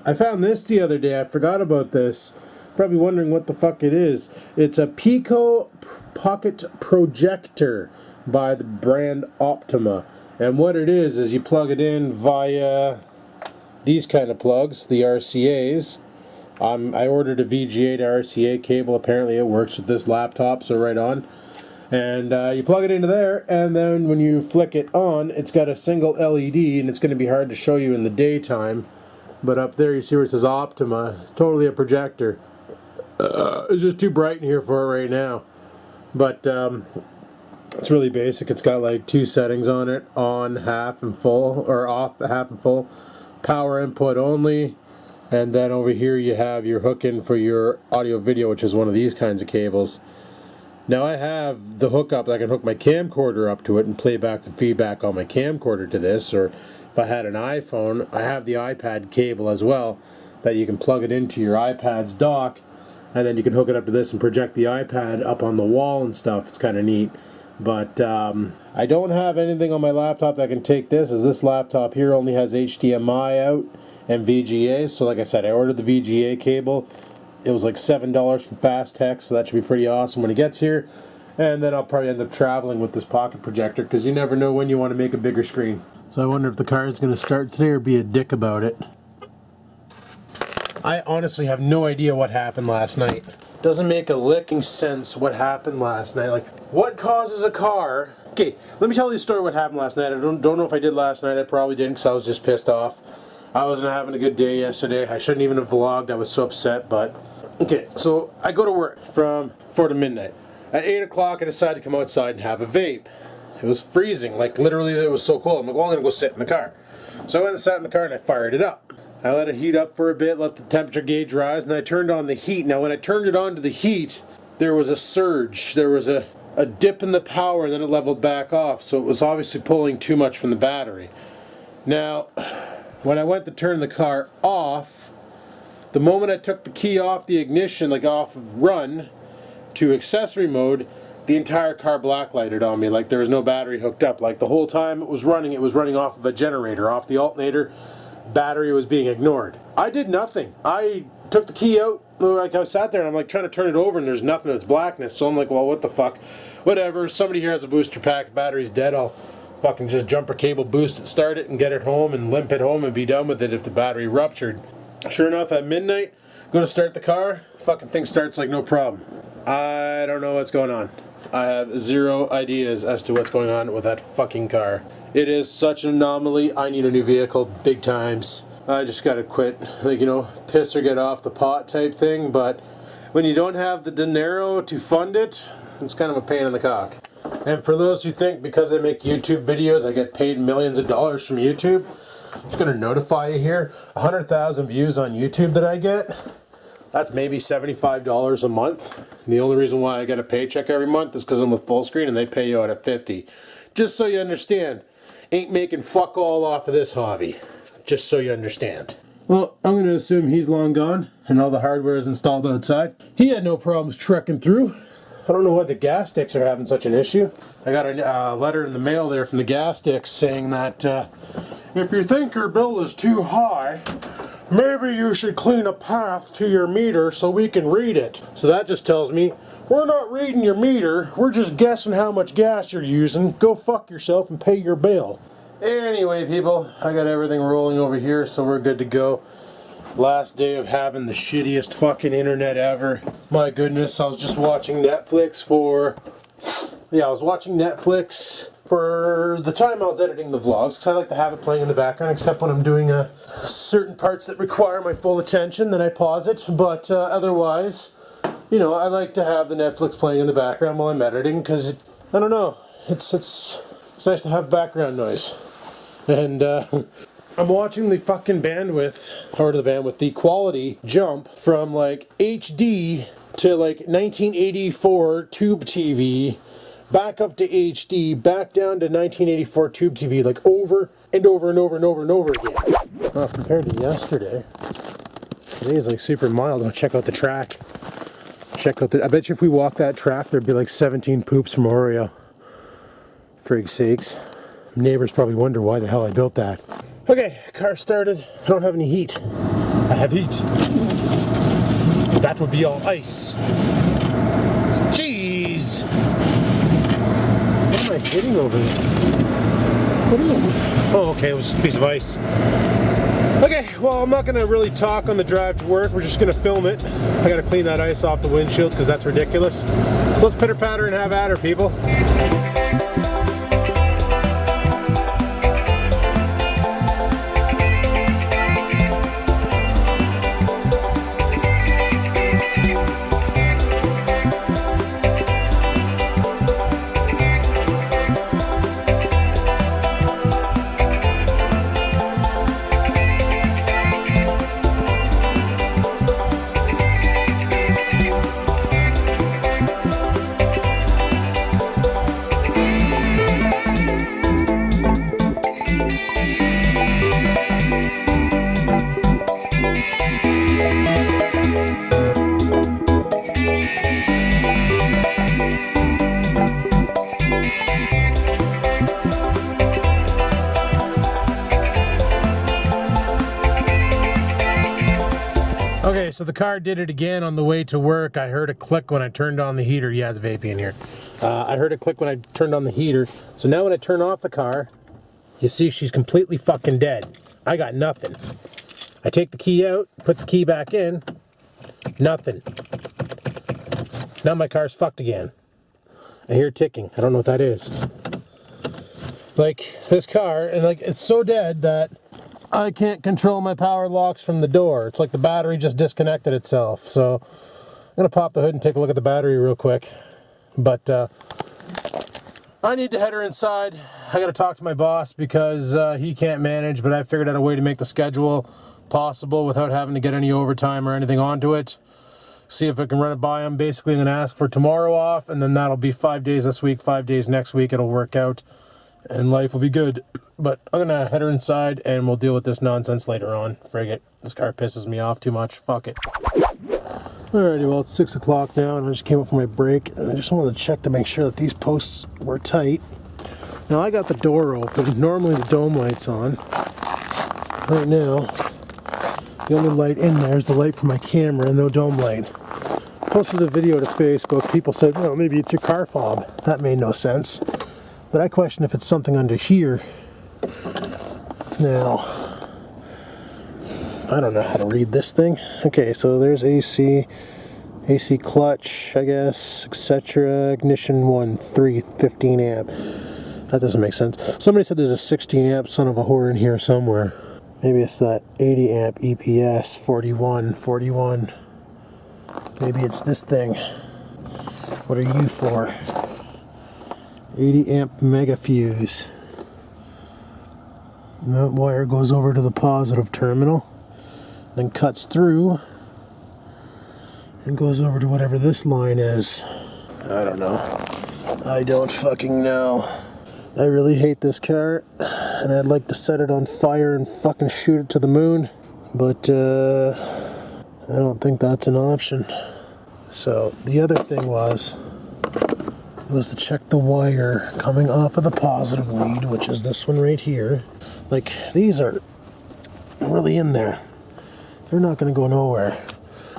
I found this the other day. I forgot about this. Probably wondering what the fuck it is. It's a Pico Pocket Projector by the brand Optima. And what it is you plug it in via these kind of plugs, the RCAs. I ordered a VGA to RCA cable. Apparently it works with this laptop, so right on. And you plug it into there, and then when you flick it on, it's got a single LED, and it's going to be hard to show you in the daytime. But up there you see where it says Optima. It's totally a projector. It's just too bright in here for it right now. But it's really basic. It's got like 2 settings on it: on, half, and full, or off, half, and full. Power input only. And then over here you have your hook in for your audio video, which is one of these kinds of cables. Now I have the hookup that I can hook my camcorder up to it and play back the feedback on my camcorder to this, or if I had an iPhone, I have the iPad cable as well that you can plug it into your iPad's dock, and then you can hook it up to this and project the iPad up on the wall and stuff. It's kind of neat. But I don't have anything on my laptop that can take this, as this laptop here only has HDMI out and VGA. So like I said, I ordered the VGA cable. It was like $7 from Fast Tech, so that should be pretty awesome when it gets here. And then I'll probably end up traveling with this pocket projector, because you never know when you want to make a bigger screen. So I wonder if the car is going to start today or be a dick about it. I honestly have no idea what happened last night. Doesn't make a licking sense what happened last night. Like, what causes a car... Okay, let me tell you a story what happened last night. I don't know if I did last night. I probably didn't, because I was just pissed off. I wasn't having a good day yesterday. I shouldn't even have vlogged. I was so upset, but... Okay, so I go to work from 4 to midnight. At 8 o'clock, I decided to come outside and have a vape. It was freezing. Like, literally, it was so cold. I'm like, well, I'm going to go sit in the car. So I went and sat in the car, and I fired it up. I let it heat up for a bit, let the temperature gauge rise, and I turned on the heat. Now, when I turned it on to the heat, there was a surge. There was a dip in the power, and then it leveled back off. So it was obviously pulling too much from the battery. Now, when I went to turn the car off, the moment I took the key off the ignition, like off of run, to accessory mode, the entire car blacklighted on me, like there was no battery hooked up. Like the whole time it was running off of a generator, off the alternator. Battery was being ignored. I did nothing. I took the key out, like I sat there and I'm like trying to turn it over and there's nothing, it's blackness. So I'm like, well, what the fuck? Whatever, somebody here has a booster pack, battery's dead, I'll fucking just jumper cable boost it, start it, and get it home and limp it home and be done with it if the battery ruptured. Sure enough, at midnight, go to start the car, fucking thing starts like no problem. I don't know what's going on. I have zero ideas as to what's going on with that fucking car. It is such an anomaly. I need a new vehicle big times. I just gotta quit, like, you know, piss or get off the pot type thing, but when you don't have the dinero to fund it, it's kind of a pain in the cock. And for those who think because I make YouTube videos I get paid millions of dollars from YouTube, I'm just gonna notify you here, 100,000 views on YouTube that I get, that's maybe $75 a month. And the only reason why I get a paycheck every month is because I'm with full screen and they pay you out at 50. Just so you understand, ain't making fuck all off of this hobby. Just so you understand. Well, I'm going to assume he's long gone and all the hardware is installed outside. He had no problems trekking through. I don't know why the gas sticks are having such an issue. I got a letter in the mail there from the gas sticks saying that if you think your bill is too high, maybe you should clean a path to your meter so we can read it. So that just tells me, we're not reading your meter, we're just guessing how much gas you're using. Go fuck yourself and pay your bill. Anyway, people, I got everything rolling over here, so we're good to go. Last day of having the shittiest fucking internet ever. My goodness, I was just watching Netflix for... Yeah, I was watching Netflix for the time I was editing the vlogs, because I like to have it playing in the background, except when I'm doing certain parts that require my full attention, then I pause it. But otherwise, you know, I like to have the Netflix playing in the background while I'm editing, because, I don't know, it's nice to have background noise. And I'm watching the fucking bandwidth, the quality jump from like HD to like 1984 tube TV, back up to HD, back down to 1984 tube TV, like over and over and over and over and over again. Well, compared to yesterday, today is like super mild. Oh, check out the track. I bet you if we walk that track, there'd be like 17 poops from Oreo. Frig sakes. Neighbors probably wonder why the hell I built that. Okay, car started. I don't have any heat. I have heat. That would be all ice. Jeez! What am I hitting over there? What is this? Oh, okay, it was just a piece of ice. Okay, well, I'm not going to really talk on the drive to work. We're just going to film it. I got to clean that ice off the windshield because that's ridiculous. So let's pitter patter and have at her, people. Okay, so the car did it again on the way to work. I heard a click when I turned on the heater. Yeah, it's vaping in here. I heard a click when I turned on the heater. So now when I turn off the car, you see she's completely fucking dead. I got nothing. I take the key out, put the key back in, nothing. Now my car's fucked again. I hear ticking. I don't know what that is. Like, this car, and like, it's so dead that I can't control my power locks from the door. It's like the battery just disconnected itself. So I'm gonna pop the hood and take a look at the battery real quick. But I need to head her inside. I gotta talk to my boss because he can't manage, but I figured out a way to make the schedule possible without having to get any overtime or anything onto it. See if I can run it by him. Basically, I'm gonna ask for tomorrow off, and then that'll be 5 days this week, 5 days next week. It'll work out, and life will be good. But I'm gonna head her inside and we'll deal with this nonsense later on. Frig it. This car pisses me off too much. Fuck it. Alrighty, well, it's 6 o'clock now and I just came up for my break and I just wanted to check to make sure that these posts were tight. Now I got the door open. Normally the dome light's on. Right now, the only light in there is the light from my camera and no dome light. Posted a video to Facebook. People said, well, maybe it's your car fob. That made no sense. But I question if it's something under here. Now, I don't know how to read this thing. Okay, so there's AC clutch, I guess, etc. Ignition 1, 3, 15 amp. That doesn't make sense. Somebody said there's a 16 amp son of a whore in here somewhere. Maybe it's that 80 amp EPS 41. Maybe it's this thing. What are you for? 80 amp mega fuse. That wire goes over to the positive terminal, then cuts through and goes over to whatever this line is. I don't know. I don't fucking know. I really hate this car and I'd like to set it on fire and fucking shoot it to the moon, but I don't think that's an option. So the other thing was to check the wire coming off of the positive lead, which is this one right here. Like, these are really in there. They're not going to go nowhere.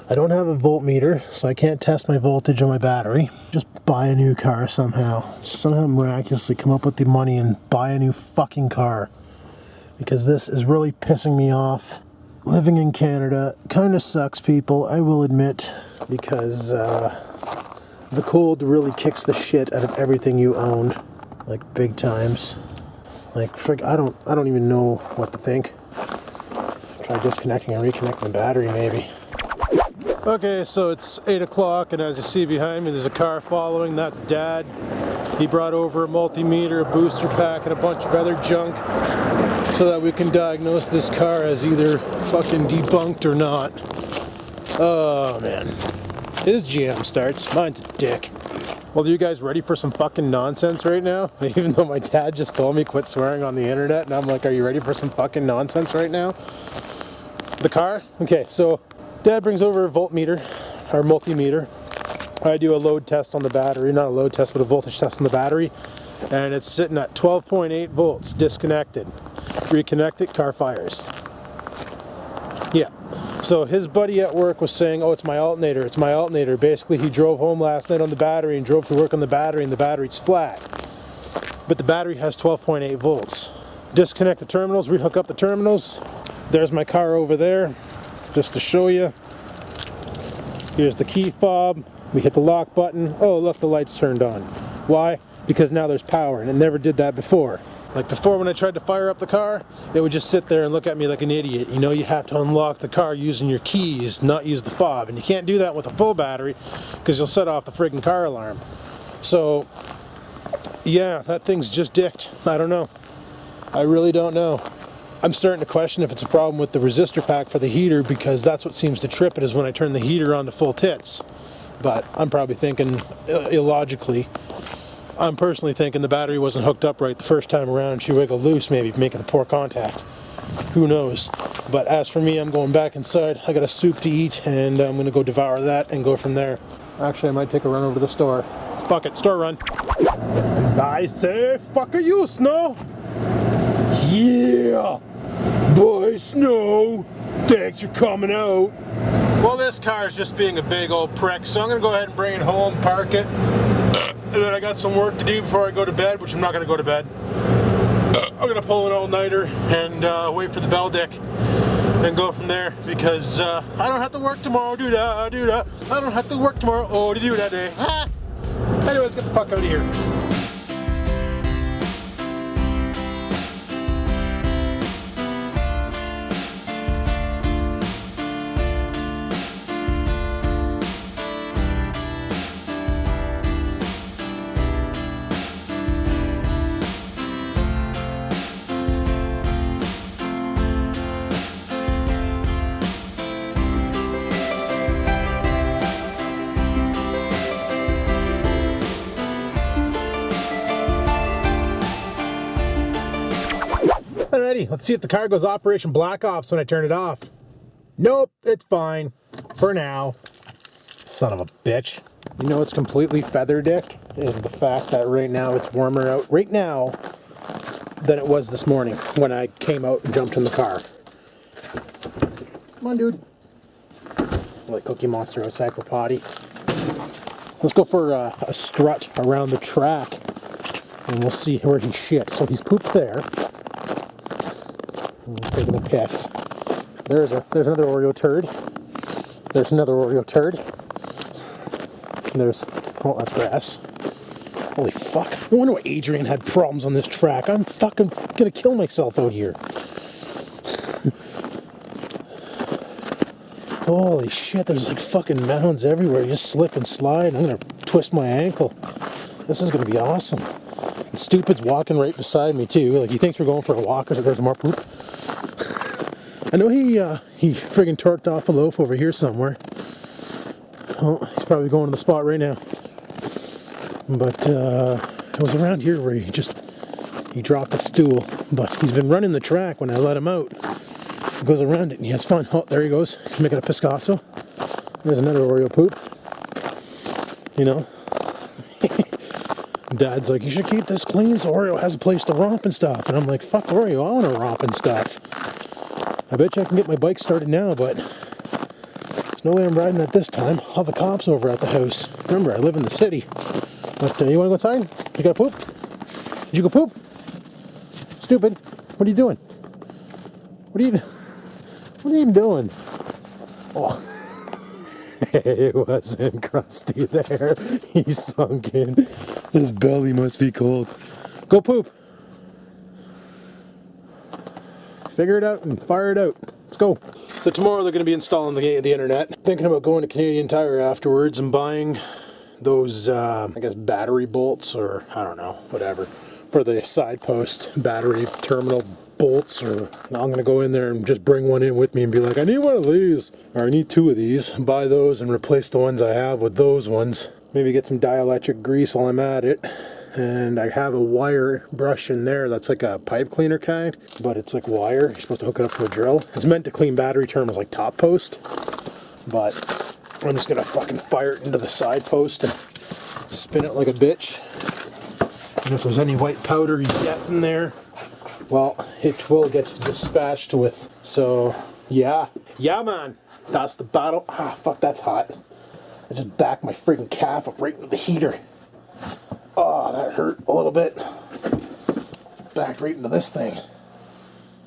I don't have a voltmeter, so I can't test my voltage on my battery. Just buy a new car somehow. Somehow miraculously come up with the money and buy a new fucking car. Because this is really pissing me off. Living in Canada kind of sucks, people, I will admit. Because the cold really kicks the shit out of everything you own. Like, big times. Like, frig, I don't even know what to think. Try disconnecting and reconnecting the battery, maybe. Okay, so it's 8 o'clock, and as you see behind me, there's a car following. That's Dad. He brought over a multimeter, a booster pack, and a bunch of other junk so that we can diagnose this car as either fucking debunked or not. Oh, man. His GM starts. Mine's a dick. Well, are you guys ready for some fucking nonsense right now? Even though my dad just told me quit swearing on the internet, and I'm like, are you ready for some fucking nonsense right now? The car? Okay, so Dad brings over a voltmeter, or multimeter. I do a load test on the battery, not a load test, but a voltage test on the battery, and it's sitting at 12.8 volts, disconnected. Reconnect it, car fires. Yeah. So his buddy at work was saying, oh, it's my alternator, it's my alternator. Basically, he drove home last night on the battery and drove to work on the battery, and the battery's flat. But the battery has 12.8 volts. Disconnect the terminals, rehook up the terminals. There's my car over there, just to show you. Here's the key fob. We hit the lock button. Oh, look, the light's turned on. Why? Because now there's power, and it never did that before. Like before, when I tried to fire up the car, it would just sit there and look at me like an idiot. You know, you have to unlock the car using your keys, not use the fob. And you can't do that with a full battery because you'll set off the friggin' car alarm. So, yeah, that thing's just dicked. I don't know. I really don't know. I'm starting to question if it's a problem with the resistor pack for the heater, because that's what seems to trip it, is when I turn the heater on to full tits. But I'm probably thinking illogically. I'm personally thinking the battery wasn't hooked up right the first time around and she wiggled loose, maybe making a poor contact. Who knows? But as for me, I'm going back inside. I got a soup to eat and I'm going to go devour that and go from there. Actually, I might take a run over to the store. Fuck it, store run. I say, fuck you, Snow! Yeah! Boy, Snow! Thanks for coming out. Well, this car is just being a big old prick, so I'm going to go ahead and bring it home, park it. And then I got some work to do before I go to bed, which I'm not going to go to bed. I'm going to pull an all-nighter and wait for the bell dick and go from there, because I don't have to work tomorrow, do-da, do-da. I don't have to work tomorrow, oh, to do that day. Ah. Anyways, get the fuck out of here. Alrighty, let's see if the car goes Operation Black Ops when I turn it off. Nope, it's fine. For now. Son of a bitch. You know what's completely feather-dicked? Is the fact that right now it's warmer out right now than it was this morning when I came out and jumped in the car. Come on, dude. Like Cookie Monster outside for potty. Let's go for a strut around the track and we'll see where he shit. So he's pooped there. Taking a piss. There's another Oreo turd. There's another Oreo turd. And there's, oh, that's grass. Holy fuck. No wonder why Adrian had problems on this track. I'm fucking gonna kill myself out here. Holy shit, there's like fucking mounds everywhere. You just slip and slide. I'm gonna twist my ankle. This is gonna be awesome. And Stupid's walking right beside me too. Like, he thinks we're going for a walk because there's more poop. I know he friggin' torqued off a loaf over here somewhere. Oh, he's probably going to the spot right now. But it was around here where he dropped a stool. But he's been running the track when I let him out. He goes around it and he has fun. Oh, there he goes. He's making a Piscasso. There's another Oreo poop. You know. Dad's like, you should keep this clean so Oreo has a place to romp and stuff. And I'm like, fuck Oreo, I want to romp and stuff. I bet you I can get my bike started now, but there's no way I'm riding it this time. I'll have the cops over at the house. Remember, I live in the city. But you want to go inside? You got to poop? Did you go poop? Stupid. What are you doing? What are you even doing? Oh. It wasn't crusty there. He's sunk in. His belly must be cold. Go poop. Figure it out and fire it out. Let's go. So tomorrow they're going to be installing the internet. Thinking about going to Canadian Tire afterwards and buying those, I guess, battery bolts, or I don't know, whatever, for the side post battery terminal bolts. Or I'm going to go in there and just bring one in with me and be like, I need one of these, or I need two of these. Buy those and replace the ones I have with those ones. Maybe get some dielectric grease while I'm at it. And I have a wire brush in there that's like a pipe cleaner kind, but it's like wire. You're supposed to hook it up to a drill. It's meant to clean battery terminals like top post, but I'm just gonna fucking fire it into the side post and spin it like a bitch. And if there's any white powder you get in there, well, it will get dispatched with. So yeah, man. That's the battle. Ah, fuck, that's hot. I just backed my freaking calf up right into the heater. Oh, that hurt a little bit. Backed right into this thing.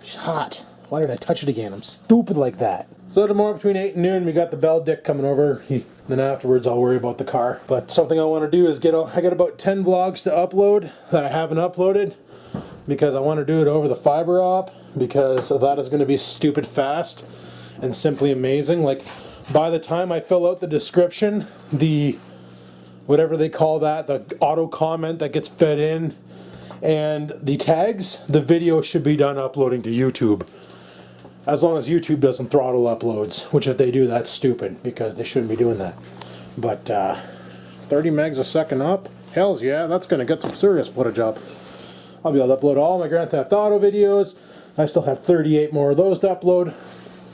It's hot. Why did I touch it again? I'm stupid like that. So tomorrow between 8 and noon, we got the Bell Dick coming over. Then afterwards, I'll worry about the car. But something I want to do is I got about 10 vlogs to upload that I haven't uploaded, because I want to do it over the fiber op, because that is going to be stupid fast and simply amazing. Like, by the time I fill out the description, the whatever they call that, the auto comment that gets fed in, and the tags, the video should be done uploading to YouTube. As long as YouTube doesn't throttle uploads, which if they do, that's stupid, because they shouldn't be doing that. But 30 megs a second up? Hells yeah, that's going to get some serious footage up. I'll be able to upload all my Grand Theft Auto videos. I still have 38 more of those to upload,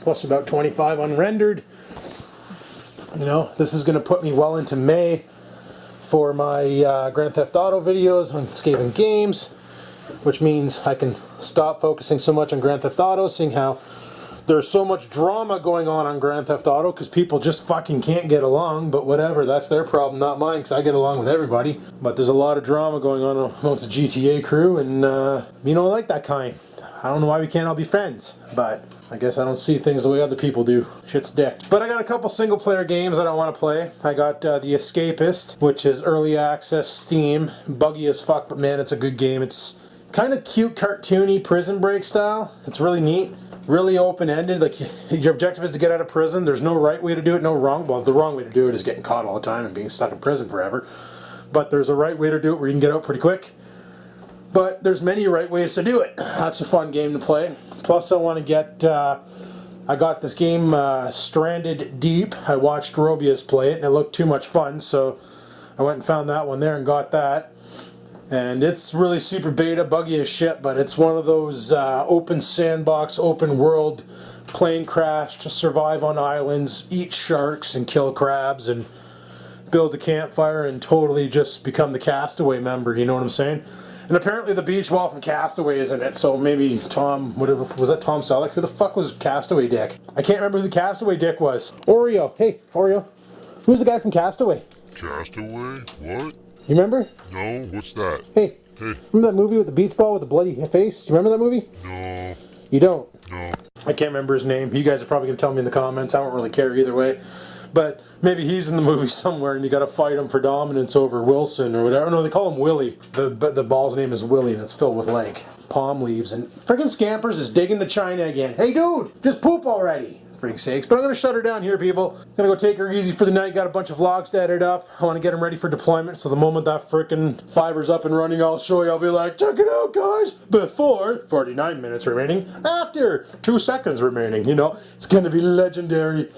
plus about 25 unrendered. You know, this is going to put me well into May for my Grand Theft Auto videos on Skaven Games, which means I can stop focusing so much on Grand Theft Auto, seeing how there's so much drama going on Grand Theft Auto, because people just fucking can't get along. But whatever, that's their problem, not mine, because I get along with everybody. But there's a lot of drama going on amongst the GTA crew, and you don't like that kind. I don't know why we can't all be friends, but I guess I don't see things the way other people do. Shit's dick. But I got a couple single player games I don't want to play. I got The Escapist, which is early access Steam. Buggy as fuck, but man, it's a good game. It's kind of cute, cartoony Prison Break style. It's really neat. Really open-ended. Like, your objective is to get out of prison. There's no right way to do it, no wrong. Well, the wrong way to do it is getting caught all the time and being stuck in prison forever. But there's a right way to do it where you can get out pretty quick. But there's many right ways to do it. That's a fun game to play. Plus, I want to get... I got this game, Stranded Deep. I watched Robius play it, and it looked too much fun, so I went and found that one there and got that. And it's really super beta, buggy as shit, but it's one of those open sandbox, open world, plane crash to survive on islands, eat sharks and kill crabs and build a campfire and totally just become the Castaway member, you know what I'm saying? And apparently the beach ball from Castaway is in it, so maybe Tom, whatever, was that Tom Selleck? Who the fuck was Castaway Dick? I can't remember who the Castaway Dick was. Oreo, hey, Oreo. Who's the guy from Castaway? Castaway? What? You remember? No, what's that? Hey, remember that movie with the beach ball with the bloody face? Do you remember that movie? No. You don't? No. I can't remember his name. You guys are probably going to tell me in the comments. I don't really care either way. But maybe he's in the movie somewhere and you got to fight him for dominance over Wilson or whatever. No, they call him Willie. The ball's name is Willie and it's filled with like palm leaves. And friggin' Scampers is digging to China again. Hey dude, just poop already. Freak's sakes. But I'm going to shut her down here, people. I'm going to go take her easy for the night. Got a bunch of vlogs to edit up. I want to get them ready for deployment. So the moment that frickin' fiber's up and running, I'll show you. I'll be like, check it out, guys. Before, 49 minutes remaining. After, 2 seconds remaining. You know, it's going to be legendary.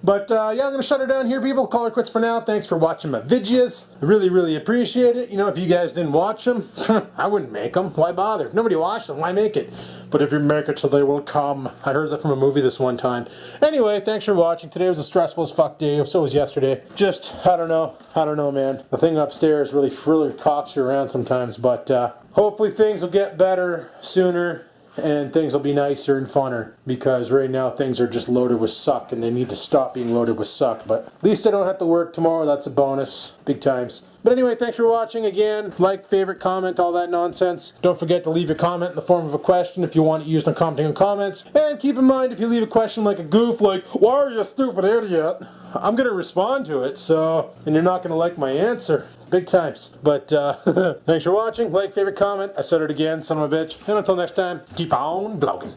But yeah, I'm going to shut her down here, people. Call her quits for now. Thanks for watching my videos. I really, really appreciate it. You know, if you guys didn't watch them, I wouldn't make them. Why bother? If nobody watched them, why make it? But if you make it, so they will come. I heard that from a movie this one time. Anyway, thanks for watching. Today was a stressful as fuck day. So was yesterday. Just, I don't know, man. The thing upstairs really cocks you around sometimes. But hopefully things will get better sooner. And things will be nicer and funner, because right now things are just loaded with suck and they need to stop being loaded with suck. But at least I don't have to work tomorrow. That's a bonus. Big times. But anyway, thanks for watching again. Like, favorite, comment, all that nonsense. Don't forget to leave your comment in the form of a question if you want it used on commenting on comments. And keep in mind, if you leave a question like a goof, like, why are you a stupid idiot? I'm going to respond to it, so, and you're not going to like my answer. Big times. But thanks for watching. Like, favorite, comment. I said it again, son of a bitch. And until next time, keep on vlogging.